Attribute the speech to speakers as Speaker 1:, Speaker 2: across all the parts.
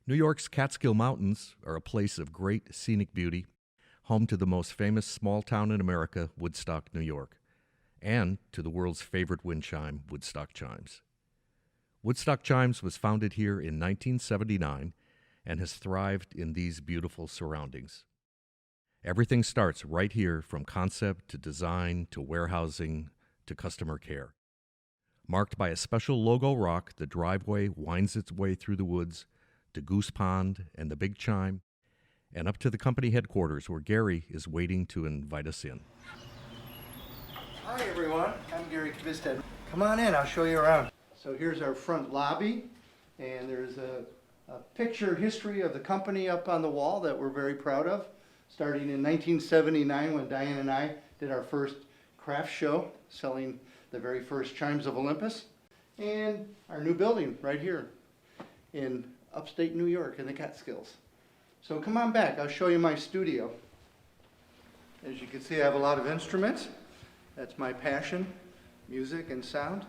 Speaker 1: New York's Catskill Mountains are a place of great scenic beauty, home to the most famous small town in America, Woodstock, New York, and to the world's favorite wind chime, Woodstock Chimes. Woodstock Chimes was founded here in 1979 and has thrived in these beautiful surroundings. Everything starts right here, from concept to design to warehousing to customer care. Marked by a special logo rock, the driveway winds its way through the woods to Goose Pond and the Big Chime, and up to the company headquarters where Garry is waiting to invite us in.
Speaker 2: Hi everyone, I'm Garry Kvistad. Come on in, I'll show you around. So here's our front lobby, and there's a picture history of the company up on the wall that we're very proud of. Starting in 1979 when Diane and I did our first craft show selling the very first chimes of Olympus, and our new building right here in upstate New York in the Catskills. So come on back, I'll show you my studio. As you can see, I have a lot of instruments. That's my passion, music and sound.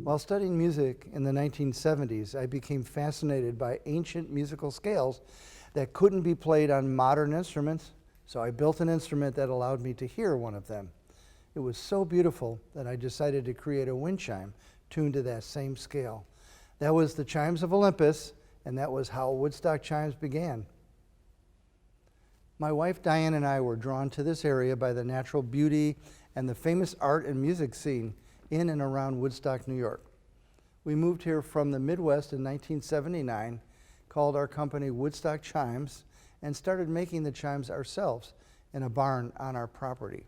Speaker 2: While studying music in the 1970s, I became fascinated by ancient musical scales that couldn't be played on modern instruments, so I built an instrument that allowed me to hear one of them. It was so beautiful that I decided to create a wind chime tuned to that same scale. That was the Chimes of Olympus, and that was how Woodstock Chimes began. My wife Diane and I were drawn to this area by the natural beauty and the famous art and music scene in and around Woodstock, New York. We moved here from the Midwest in 1979, called our company Woodstock Chimes, and started making the chimes ourselves in a barn on our property.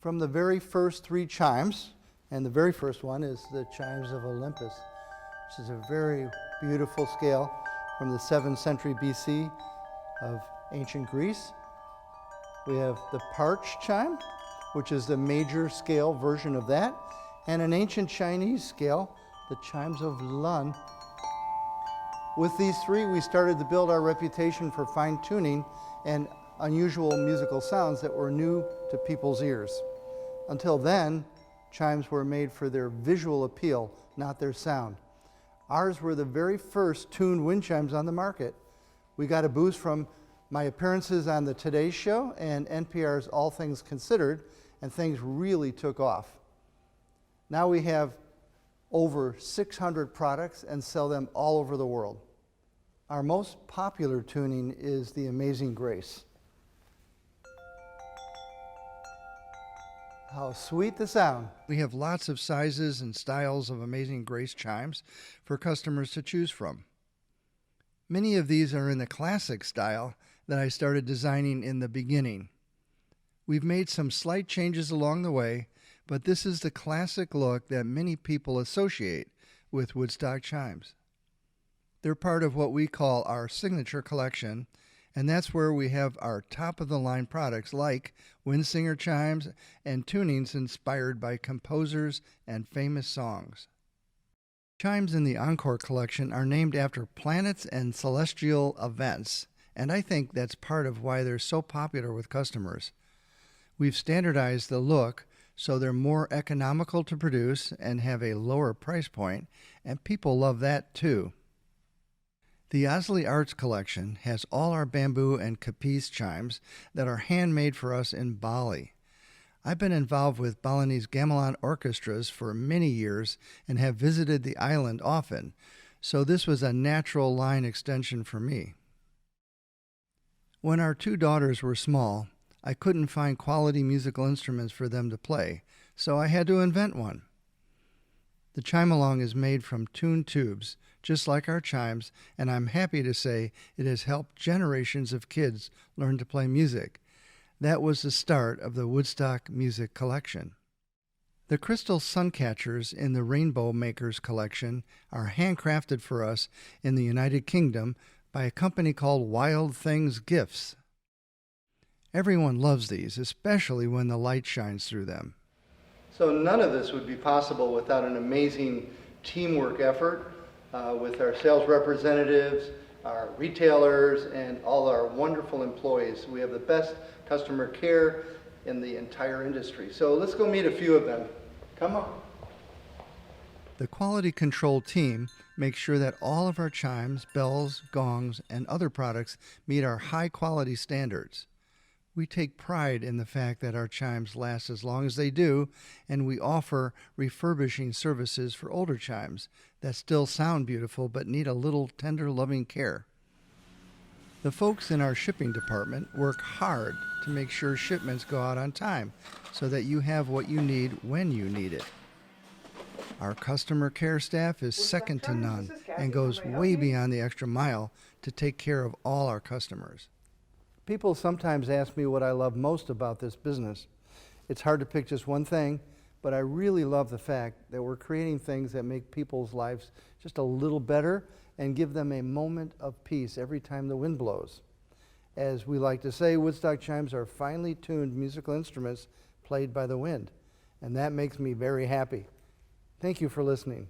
Speaker 2: From the very first 3 chimes, and the very first one is the Chimes of Olympus, which is a very beautiful scale from the 7th century BC of ancient Greece. We have the Parch chime, which is the major scale version of that, and an ancient Chinese scale, the Chimes of Lun. With these 3, we started to build our reputation for fine tuning and unusual musical sounds that were new to people's ears. Until then, chimes were made for their visual appeal, not their sound. Ours were the very first tuned wind chimes on the market. We got a boost from my appearances on the Today Show and NPR's All Things Considered, and things really took off. Now we have over 600 products and sell them all over the world. Our most popular tuning is the Amazing Grace. How sweet the sound. We have lots of sizes and styles of Amazing Grace chimes for customers to choose from. Many of these are in the classic style that I started designing in the beginning. We've made some slight changes along the way, but this is the classic look that many people associate with Woodstock chimes. They're part of what we call our signature collection, and that's where we have our top-of-the-line products like Windsinger chimes and tunings inspired by composers and famous songs. Chimes in the Encore collection are named after planets and celestial events, and I think that's part of why they're so popular with customers. We've standardized the look so they're more economical to produce and have a lower price point, and people love that too. The Osley Arts Collection has all our bamboo and capiz chimes that are handmade for us in Bali. I've been involved with Balinese gamelan orchestras for many years and have visited the island often, so this was a natural line extension for me. When our 2 daughters were small, I couldn't find quality musical instruments for them to play, so I had to invent one. The chime-along is made from tuned tubes, just like our chimes, and I'm happy to say it has helped generations of kids learn to play music. That was the start of the Woodstock Music Collection. The crystal suncatchers in the Rainbow Makers collection are handcrafted for us in the United Kingdom by a company called Wild Things Gifts. Everyone loves these, especially when the light shines through them. So none of this would be possible without an amazing teamwork effort with our sales representatives, our retailers, and all our wonderful employees. We have the best customer care in the entire industry. So let's go meet a few of them. Come on. The quality control team makes sure that all of our chimes, bells, gongs, and other products meet our high quality standards. We take pride in the fact that our chimes last as long as they do, and we offer refurbishing services for older chimes that still sound beautiful but need a little tender, loving care. The folks in our shipping department work hard to make sure shipments go out on time so that you have what you need when you need it. Our customer care staff is second to none and goes way beyond the extra mile to take care of all our customers. People sometimes ask me what I love most about this business. It's hard to pick just one thing, but I really love the fact that we're creating things that make people's lives just a little better and give them a moment of peace every time the wind blows. As we like to say, Woodstock chimes are finely tuned musical instruments played by the wind, and that makes me very happy. Thank you for listening.